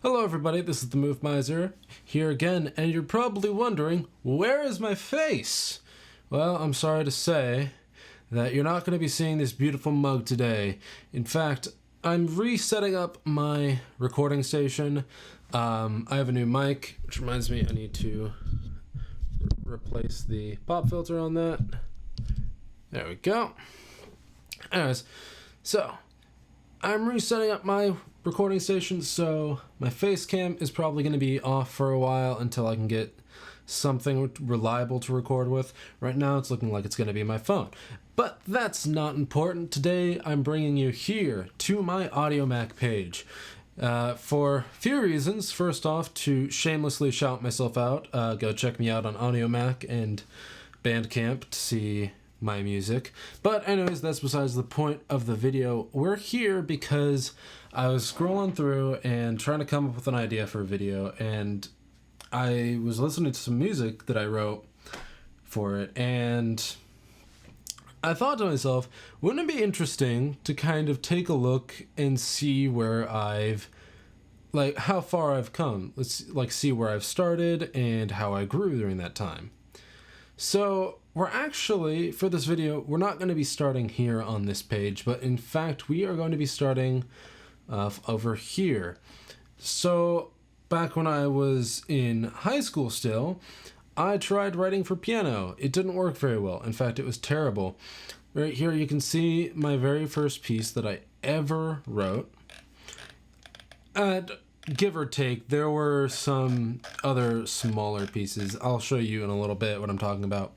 Hello everybody, this is the Moof Miser here again, and you're probably wondering, where is my face? Well, I'm sorry to say that you're not going to be seeing this beautiful mug today. In fact, I'm resetting up my recording station. I have a new mic, which reminds me I need to replace the pop filter on that. There we go. Anyways, so I'm resetting up my recording station, so my face cam is probably going to be off for a while until I can get something reliable to record with. Right now it's looking like it's going to be my phone, but that's not important. Today I'm bringing you here to my AudioMac page for a few reasons. First off, to shamelessly shout myself out, go check me out on AudioMac and Bandcamp to see my music. But anyways, that's besides the point of the video. We're here because I was scrolling through and trying to come up with an idea for a video, and I was listening to some music that I wrote for it, and I thought to myself, wouldn't it be interesting to kind of take a look and see where how far I've come? Let's see where I've started and how I grew during that time. So we're actually, for this video, we're not going to be starting here on this page, but in fact, we are going to be starting over here. So back when I was in high school still, I tried writing for piano. It didn't work very well. In fact, it was terrible. Right here you can see my very first piece that I ever wrote. And give or take, there were some other smaller pieces. I'll show you in a little bit what I'm talking about.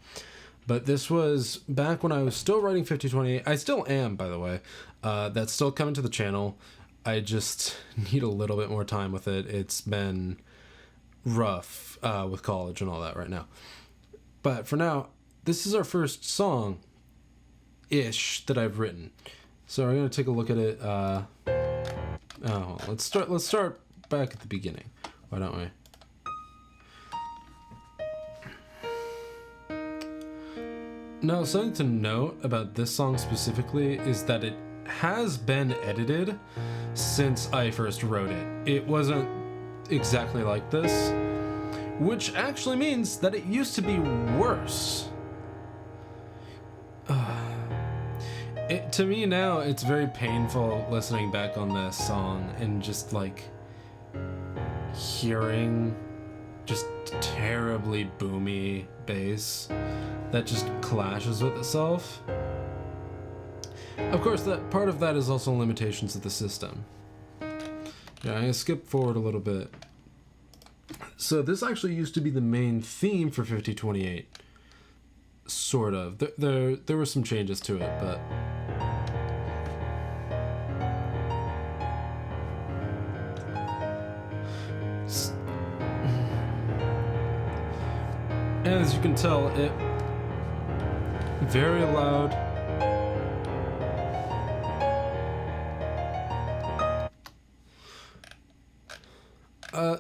But this was back when I was still writing 5028. I still am, by the way. That's still coming to the channel. I just need a little bit more time with it. It's been rough with college and all that right now. But for now, this is our first song-ish that I've written. So we're going to take a look at it. Let's start back at the beginning. Why don't we? Now, something to note about this song specifically is that it has been edited since I first wrote it. It wasn't exactly like this, which actually means that it used to be worse. To me now, it's very painful listening back on this song and just hearing just terribly boomy bass that just clashes with itself. Of course, that part of that is also limitations of the system. Yeah, I'm gonna skip forward a little bit. So this actually used to be the main theme for 5028. Sort of. There were some changes to it, but and as you can tell, it very loud.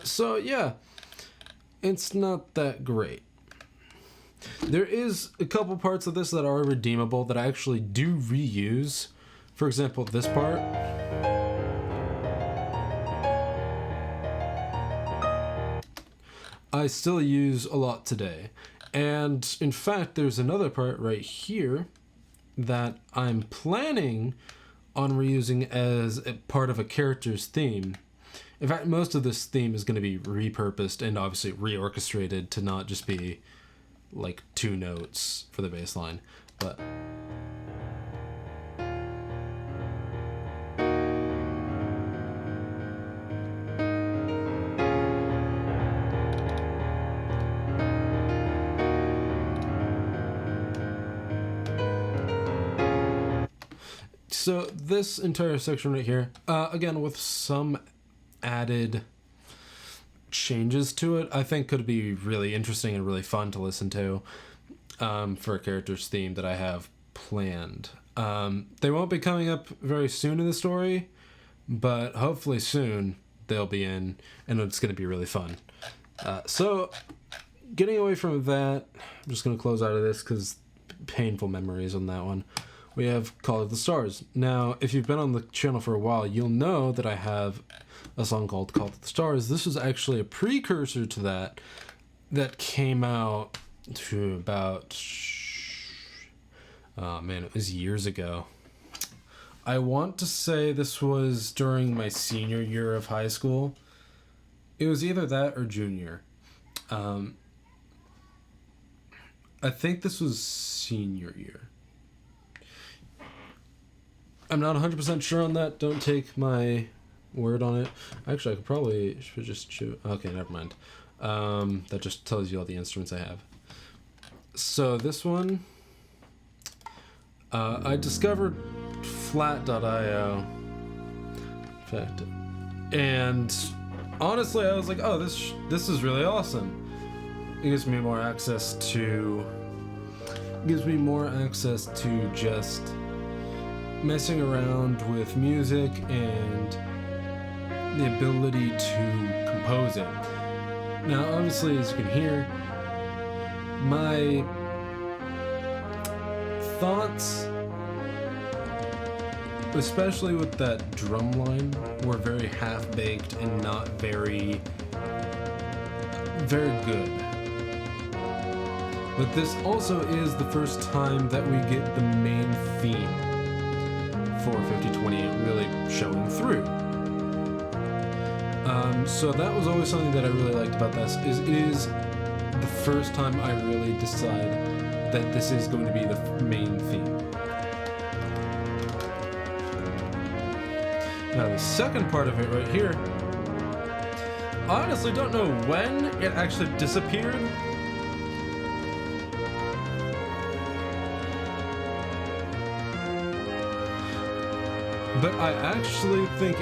So yeah, it's not that great. There is a couple parts of this that are redeemable that I actually do reuse. For example, this part. I still use a lot today. And in fact, there's another part right here that I'm planning on reusing as a part of a character's theme. In fact, most of this theme is going to be repurposed and obviously reorchestrated to not just be like 2 notes for the bass line, but so this entire section right here, again with some added changes to it, I think could be really interesting and really fun to listen to for a character's theme that I have planned. They won't be coming up very soon in the story, but hopefully soon they'll be in, and it's going to be really fun. So getting away from that, I'm just going to close out of this because painful memories on that one. we have Call of the Stars. Now, if you've been on the channel for a while, you'll know that I have a song called Call of the Stars. This was actually a precursor to that came out to about, oh man, it was years ago. I want to say this was during my senior year of high school. It was either that or junior. I think this was senior year. I'm not 100% sure on that. Don't take my word on it. Actually, should just show. Okay, never mind. That just tells you all the instruments I have. So this one, I discovered flat.io. In fact, and honestly, I was like, oh, this is really awesome. It gives me more access to just messing around with music and the ability to compose it. Now, obviously, as you can hear, my thoughts, especially with that drum line, were very half-baked and not very good. But this also is the first time that we get the main theme for 5028 really showing through. So that was always something that I really liked about this, is it is the first time I really decide that this is going to be the main theme. Now the second part of it right here, I honestly don't know when it actually disappeared. But I actually think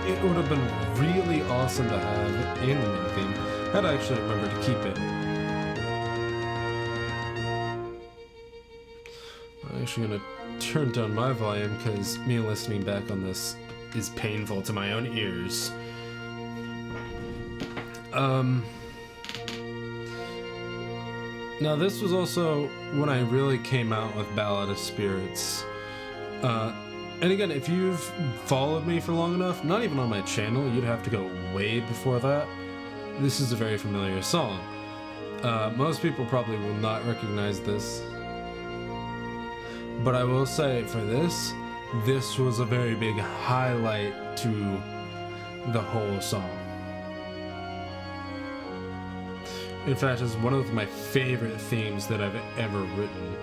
it would have been really awesome to have in the main theme had I actually remembered to keep it. I'm actually going to turn down my volume because me listening back on this is painful to my own ears. Now this was also when I really came out with Ballad of Spirits. And again, if you've followed me for long enough, not even on my channel, you'd have to go way before that. This is a very familiar song. Most people probably will not recognize this. But I will say, for this was a very big highlight to the whole song. In fact, it's one of my favorite themes that I've ever written.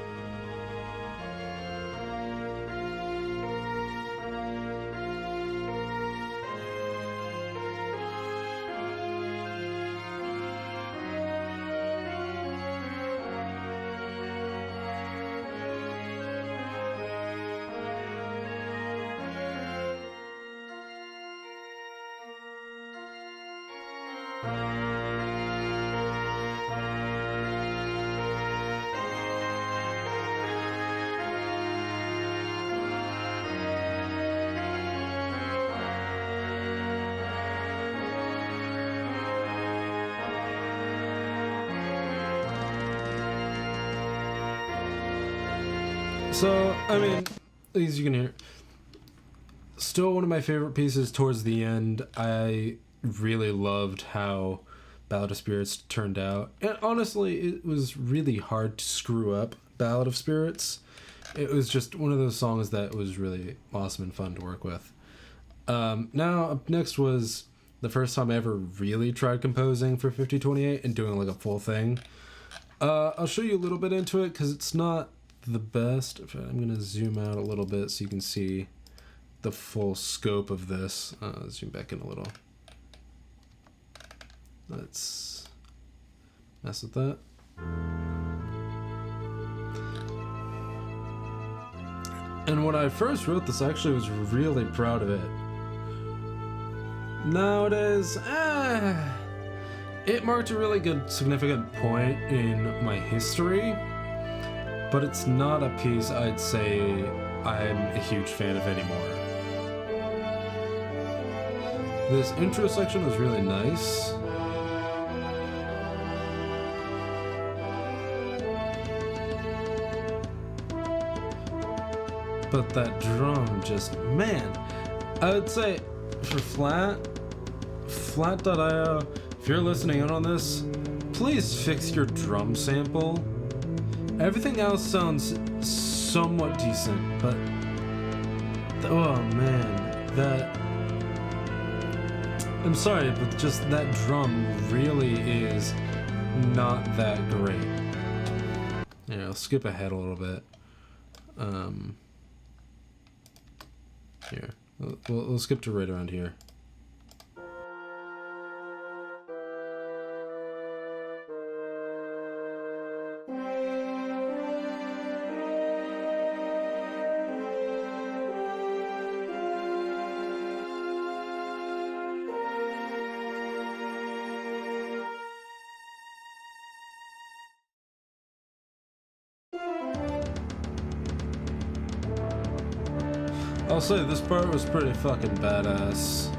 So, I mean, as you can hear, still one of my favorite pieces towards the end. I really loved how Ballad of Spirits turned out. And honestly, it was really hard to screw up Ballad of Spirits. It was just one of those songs that was really awesome and fun to work with. Now, up next was the first time I ever really tried composing for 5028 and doing like a full thing. I'll show you a little bit into it because it's not the best. I'm going to zoom out a little bit so you can see the full scope of this. Zoom back in a little. Let's mess with that. And when I first wrote this, I actually was really proud of it. Nowadays, it marked a really good, significant point in my history, but it's not a piece I'd say I'm a huge fan of anymore. This intro section was really nice. but that drum just, man, I would say for flat.io, if you're listening in on this, please fix your drum sample. Everything else sounds somewhat decent, but oh man, that, I'm sorry, but just that drum really is not that great. Yeah, I'll skip ahead a little bit. Here, we'll skip to right around here. I'll say this part was pretty fucking badass.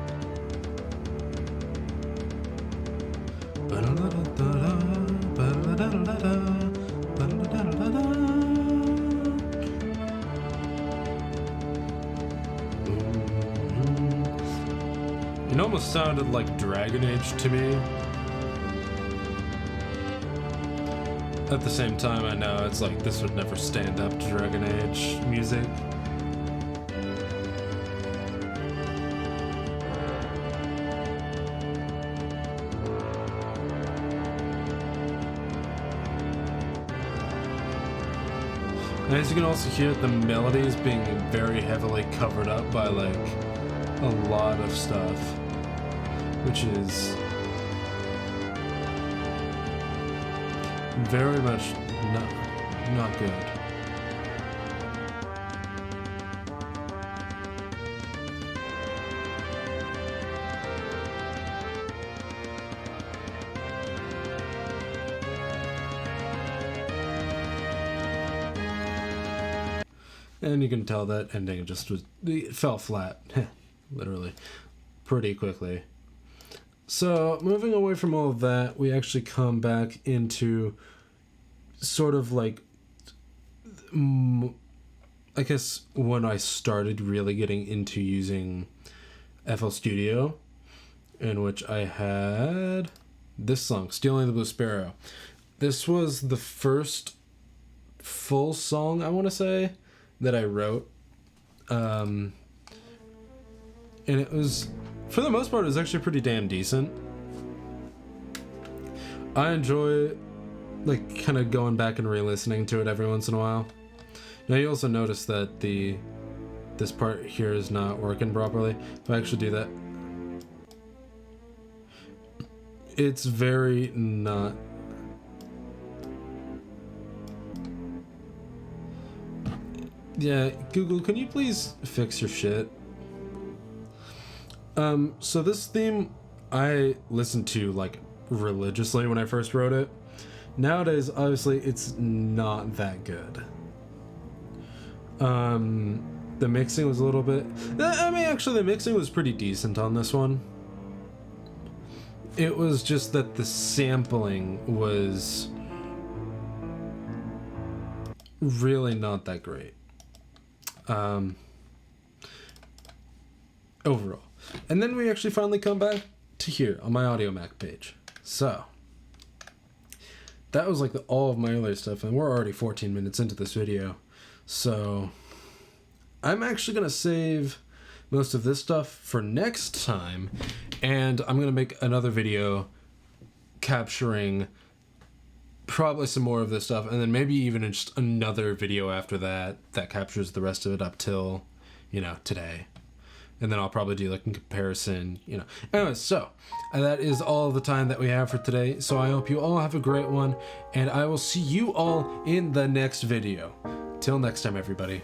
It almost sounded like Dragon Age to me. At the same time, I know it's like this would never stand up to Dragon Age music. And as you can also hear, the melodies being very heavily covered up by like a lot of stuff, which is very much not good. And you can tell that ending just was, it fell flat, literally, pretty quickly. So, moving away from all of that, we actually come back into sort of like, I guess when I started really getting into using FL Studio, in which I had this song, Stealing the Blue Sparrow. This was the first full song, I want to say, that I wrote, and it was, for the most part, it was actually pretty damn decent. I enjoy like kind of going back and re-listening to it every once in a while. Now you also notice that this part here is not working properly. If I actually do that, it's very not. Yeah, Google, can you please fix your shit? So this theme I listened to like religiously when I first wrote it. Nowadays, obviously, it's not that good. The mixing was a little bit, I mean, actually the mixing was pretty decent on this one. It was just that the sampling was really not that great. Overall. And then we actually finally come back to here on my Audio Mac page. So that was like all of my earlier stuff, and we're already 14 minutes into this video. So I'm actually gonna save most of this stuff for next time, and I'm gonna make another video capturing probably some more of this stuff, and then maybe even just another video after that that captures the rest of it up till, you know, today. And then I'll probably do like a comparison, you know. Anyways, so that is all the time that we have for today. So I hope you all have a great one, and I will see you all in the next video. Till next time, everybody.